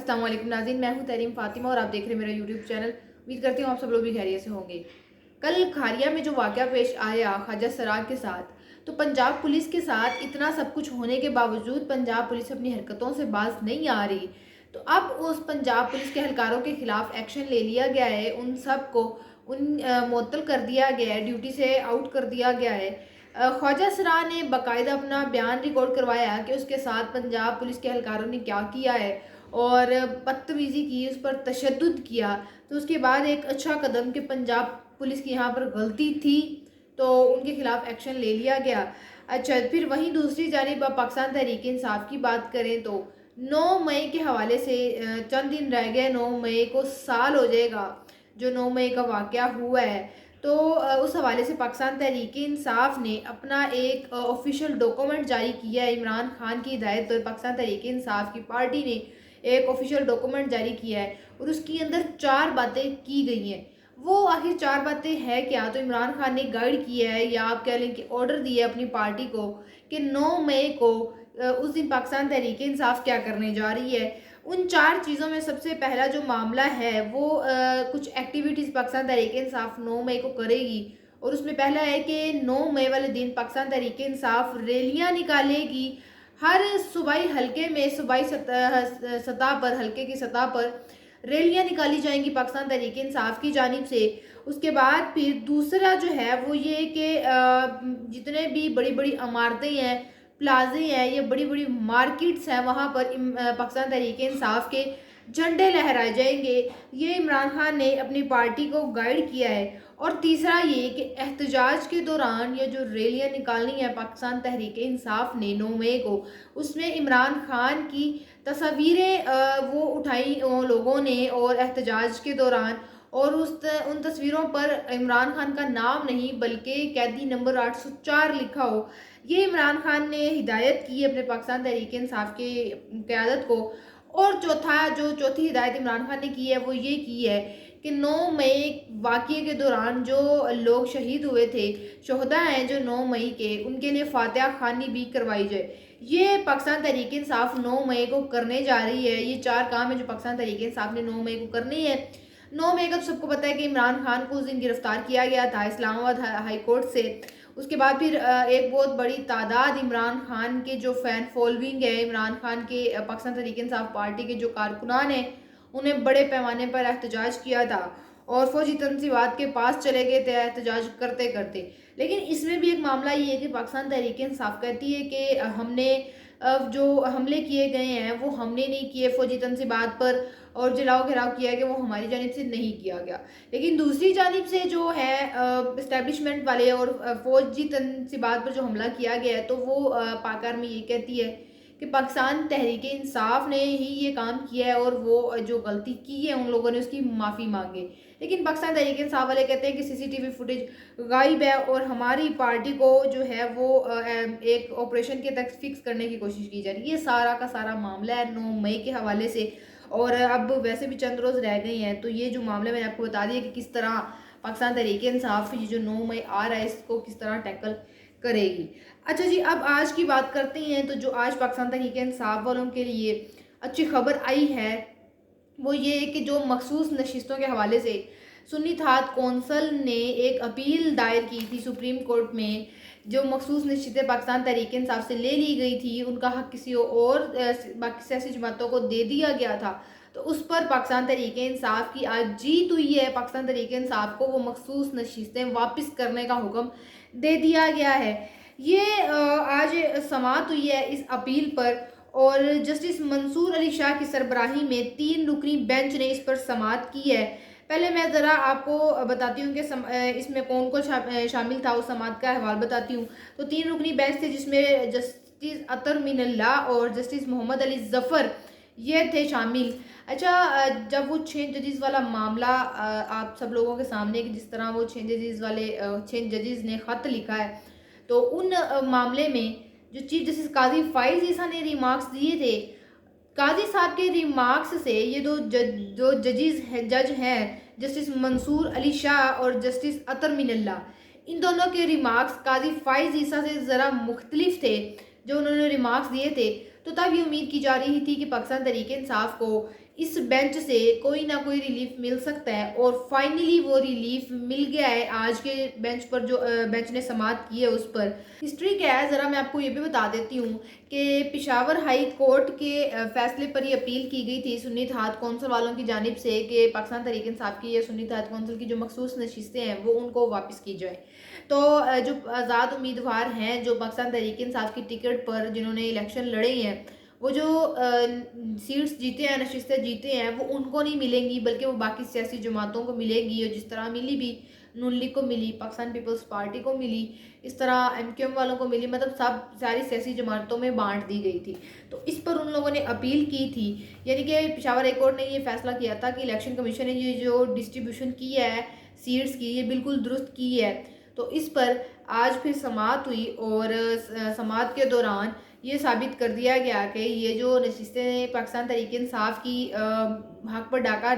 अस्सलाम वालेकुम नाज़रीन, मैं हूं तरीम फातिमा और आप देख रहे हैं मेरा यूट्यूब चैनल। उम्मीद करती हूँ आप सब लोग भी खैरियत से होंगे। कल खारिया में जो वाक़या पेश आया ख्वाजा सरार के साथ, तो पंजाब पुलिस के साथ इतना सब कुछ होने के बावजूद पंजाब पुलिस अपनी हरकतों से बाज नहीं आ रही। तो अब उस पंजाब पुलिस के एहलकारों के खिलाफ एक्शन ले लिया गया है, उन सब को मुअत्तल कर दिया गया है, ड्यूटी से आउट कर दिया गया है। ख्वाजा सरार ने बाकायदा अपना बयान रिकॉर्ड करवाया कि उसके साथ पंजाब पुलिस के एहलकारों ने क्या किया है और बदतमीज़ी की, उस पर तशद्दुद किया। तो उसके बाद एक अच्छा कदम कि पंजाब पुलिस की यहाँ पर गलती थी तो उनके खिलाफ एक्शन ले लिया गया। अच्छा, फिर वहीं दूसरी जानिब पाकिस्तान तहरीक इंसाफ की बात करें तो 9 मई के हवाले से चंद दिन रह गए, 9 मई को साल हो जाएगा जो 9 मई का वाक़या हुआ है। तो उस हवाले से पाकिस्तान तहरीक इंसाफ ने अपना एक ऑफिशियल डॉक्यूमेंट जारी किया है। इमरान खान की हिदायत पर पाकिस्तान तहरीक इंसाफ की पार्टी ने एक ऑफिशियल डॉक्यूमेंट जारी किया है और उसके अंदर 4 बातें की गई हैं। वो आखिर 4 बातें हैं क्या? तो इमरान खान ने गाइड किया है या आप कह लें कि ऑर्डर दिया है अपनी पार्टी को कि 9 मई को उस दिन पाकिस्तान तहरीक इंसाफ क्या करने जा रही है। उन 4 चीज़ों में सबसे पहला जो मामला है वो कुछ एक्टिविटीज़ पाकिस्तान तहरीक इंसाफ 9 मई को करेगी और उसमें पहला है कि 9 मई वाले दिन पाकिस्तान तहरीक इंसाफ रैलियाँ निकालेगी। हर सूबाई हलके में सूबाई सतह पर, हलके की सतह पर रैलियाँ निकाली जाएंगी पाकिस्तान तहरीक इंसाफ की जानिब से। उसके बाद फिर दूसरा जो है वो ये कि जितने भी बड़ी बड़ी इमारतें हैं, प्लाजे हैं, ये बड़ी बड़ी मार्केट्स हैं, वहाँ पर पाकिस्तान तहरीक इंसाफ के झंडे लहराए जाएंगे। ये इमरान खान ने अपनी पार्टी को गाइड किया है। और तीसरा ये कि एहतजाज के दौरान ये जो रैलियाँ निकालनी है पाकिस्तान तहरीक इंसाफ ने 9 मई को, उसमें इमरान खान की तस्वीरें वो उठाई लोगों ने और एहतजाज के दौरान, और उन तस्वीरों पर इमरान खान का नाम नहीं बल्कि कैदी नंबर 804 लिखा हो। ये इमरान खान ने हिदायत की है अपने पाकिस्तान तहरीक इंसाफ की क़यादत को। और चौथी हिदायत इमरान खान ने की है वो ये की है कि 9 मई वाक़ये के दौरान जो लोग शहीद हुए थे, शोहदा हैं जो 9 मई के, उनके लिए फातिहा ख़्वानी भी करवाई जाए। ये पाकिस्तान तहरीक इंसाफ 9 मई को करने जा रही है। ये 4 काम है जो पाकिस्तान तहरीक इंसाफ ने 9 मई को करनी है। 9 मई का तो सबको पता है कि इमरान खान को उस दिन गिरफ्तार किया गया था इस्लामाबाद हाई कोर्ट से। उसके बाद फिर एक बहुत बड़ी तादाद इमरान खान के जो फ़ैन फॉलोइंग है, इमरान खान के पाकिस्तान तहरीक इंसाफ पार्टी के जो कारकुनान हैं, उन्हें बड़े पैमाने पर एहतजाज किया था और फौजी तंजीमात के पास चले गए थे एहतजाज करते करते। लेकिन इसमें भी एक मामला ये है कि पाकिस्तान तहरीक इंसाफ कहती है कि हमने जो हमले किए गए हैं वो हमने नहीं किए फौजी तंजीमात पर, और जलाओ घेराव किया है कि वो हमारी जानिब से नहीं किया गया। लेकिन दूसरी जानिब से जो है इस्टेब्लिशमेंट वाले और फौजी तंजीमात पर जो हमला किया गया है, तो वो पाक आर्मी ये कहती है कि पाकिस्तान तहरीक इंसाफ ने ही ये काम किया है और वो जो गलती की है उन लोगों ने उसकी माफ़ी मांगे। लेकिन पाकिस्तान तहरीक इंसाफ वाले कहते हैं कि सीसीटीवी फुटेज गायब है और हमारी पार्टी को जो है वो एक ऑपरेशन के तक फिक्स करने की कोशिश की जा रही है। ये सारा का सारा मामला है 9 मई के हवाले से। और अब वैसे भी चंद रोज़ रह गए हैं, तो ये जो मामला मैंने आपको बता दिया कि किस तरह पाकिस्तान तहरीक इंसाफ ये जो 9 मई आ रहा है इसको किस तरह टैकल करेगी। अच्छा जी, अब आज की बात करते हैं। तो जो आज पाकिस्तान तहरीक इंसाफ वालों के लिए अच्छी खबर आई है वो ये है कि जो मखसूस नशिस्तों के हवाले से सुन्नी थाट कौंसल ने एक अपील दायर की थी सुप्रीम कोर्ट में। जो मखसूस नशिस्तें पाकिस्तान तहरीक इंसाफ से ले ली गई थी, उनका हक किसी और बाकी सियासी जमातों को दे दिया गया था, तो उस पर पाकिस्तान तहरीक इंसाफ की आज जीत हुई है। पाकिस्तान तहरीक इंसाफ को वो मखसूस नशिस्तें वापस करने का हुक्म दे दिया गया है। ये आज समाअत हुई है इस अपील पर और जस्टिस मंसूर अली शाह की सरबराही में 3 रुकनी बेंच ने इस पर समाअत की है। पहले मैं ज़रा आपको बताती हूँ कि इसमें कौन कौन शामिल था, उस समाअत का अहवाल बताती हूँ। तो 3 रुकनी बेंच थे जिसमें जस्टिस अतर मिनल्लाह और जस्टिस मोहम्मद अली ज़फ़र ये थे शामिल। अच्छा, जब वो 6 जजेस वाला मामला आप सब लोगों के सामने कि जिस तरह वो 6 जजेस ने ख़त लिखा है, तो उन मामले में जो चीफ जस्टिस काजी फाइज ईसा ने रिमार्क्स दिए थे, काजी साहब के रिमार्क्स से ये दो जज हैं जस्टिस मंसूर अली शाह और जस्टिस अतर मिनल्लाह, इन दोनों के रिमार्क्स काजी फाइज ईसा से ज़रा मुख्तलिफ थे जो उन्होंने रिमार्क्स दिए थे। तो तब ये उम्मीद की जा रही थी कि पाकिस्तान तहरीक इंसाफ को इस बेंच से कोई ना कोई रिलीफ मिल सकता है, और फाइनली वो रिलीफ मिल गया है आज के बेंच पर, जो बेंच ने समाअत की है उस पर। हिस्ट्री क्या है ज़रा मैं आपको ये भी बता देती हूँ कि पेशावर हाई कोर्ट के फैसले पर ये अपील की गई थी सुन्नी इत्तेहाद कौंसिल वालों की जानिब से कि पाकिस्तान तहरीक इंसाफ की या सुन्नी इत्तेहाद कौंसिल की जो मखसूस नशिस्तें हैं वो उनको वापस की जाए। तो जो आज़ाद उम्मीदवार हैं जो पाकिस्तान तहरीक इंसाफ की टिकट पर जिन्होंने इलेक्शन लड़े हैं, वो जो सीट्स जीते हैं, नशिस्तें जीते हैं, वो उनको नहीं मिलेंगी बल्कि वो बाकी सियासी जमातों को मिलेंगी। और जिस तरह मिली भी, नून लीग को मिली, पाकिस्तान पीपल्स पार्टी को मिली, इस तरह MQM वालों को मिली, मतलब सारी सियासी जमातों में बांट दी गई थी। तो इस पर उन लोगों ने अपील की थी, यानी कि पेशावर हाई कोर्ट ने ये फैसला किया था कि इलेक्शन कमीशन ने ये जो डिस्ट्रीब्यूशन की है सीट्स की, ये बिल्कुल दुरुस्त की है। तो इस पर आज फिर समाअत हुई, और समाअत के दौरान ये साबित कर दिया गया कि ये जो नशिस्तें पाकिस्तान तहरीक इंसाफ की हक पर डाका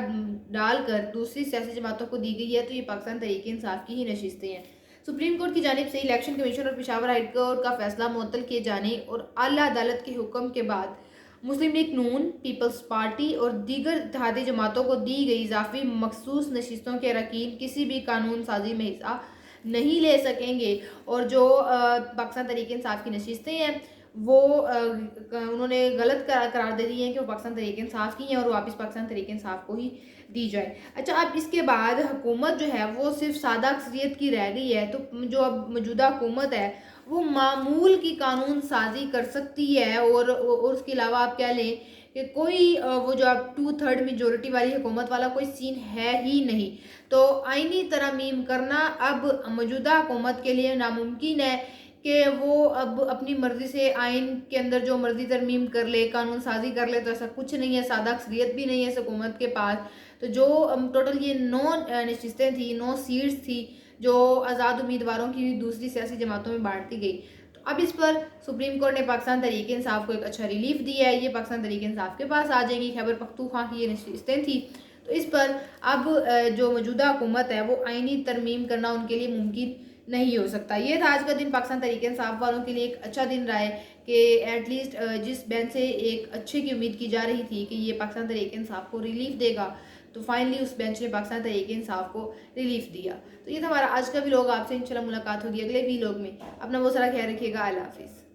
डालकर दूसरी सियासी जमातों को दी गई है, तो ये पाकिस्तान तहरीक इंसाफ की ही नशिस्तें हैं। सुप्रीम कोर्ट की जानिब से इलेक्शन कमीशन और पेशावर हाई कोर्ट का फैसला मुअत्तल किए जाने और आला अदालत के हुक्म के बाद मुस्लिम लीग नून, पीपल्स पार्टी और दीगर इत्तेहादी जमातों को दी गई इजाफी मखसूस नशिस्तों के अरकान किसी भी कानून साजी में हिस्सा नहीं ले सकेंगे। और जो पाकिस्तान तहरीक इंसाफ की नशिस्तें हैं वो उन्होंने गलत करार दे दी हैं कि वो पाकिस्तान तहरीक इंसाफ की हैं, और वापस पाकिस्तान तहरीक इंसाफ को ही दी जाए। अच्छा, अब इसके बाद हुकूमत जो है वो सिर्फ सादा अक्सरियत की रह गई है, तो जो अब मौजूदा हुकूमत है वो मामूल की कानून साजी कर सकती है, और उसके अलावा आप कह लें कि कोई वो जो अब 2/3 मेजोरिटी वाली हुकूमत वाला कोई सीन है ही नहीं। तो आईनी तरमीम करना अब मौजूदा हुकूमत के लिए नामुमकिन है कि वो अब अपनी मर्ज़ी से आइन के अंदर जो मर्ज़ी तरमीम कर ले, कानून साजी कर ले। तो ऐसा कुछ नहीं है, सादा अक्सरियत भी नहीं है इस हुकूमत के पास। तो जो टोटल ये 9 नशिस्तें थी, 9 सीट्स थी जो आज़ाद उम्मीदवारों की दूसरी सियासी जमातों में बांट दी गई। तो अब इस पर सुप्रीम कोर्ट ने पाकिस्तान तहरीक इंसाफ को एक अच्छा रिलीफ दिया है, ये पाकिस्तान तहरीक इंसाफ के पास आ जाएंगी। खैबर पख्तूनख्वा की ये नशिस्तें थी, तो इस पर अब जो मौजूदा हुकूमत है वो आइनी तरमीम करना उनके लिए मुमकिन नहीं हो सकता। ये था आज का दिन पाकिस्तान तहरीक इंसाफ वालों के लिए एक अच्छा दिन रहा है कि एटलीस्ट जिस बेंच से एक अच्छे की उम्मीद की जा रही थी कि ये पाकिस्तान तहरीक इंसाफ को रिलीफ देगा, तो फाइनली उस बेंच ने पाकिस्तान तहरीक इंसाफ को रिलीफ दिया। तो ये था हमारा आज का व्लॉग। आपसे इंशाल्लाह मुलाकात होगी अगले व्लॉग में। अपना बहुत सारा ख्याल रखिएगा। अल्लाह हाफिज़।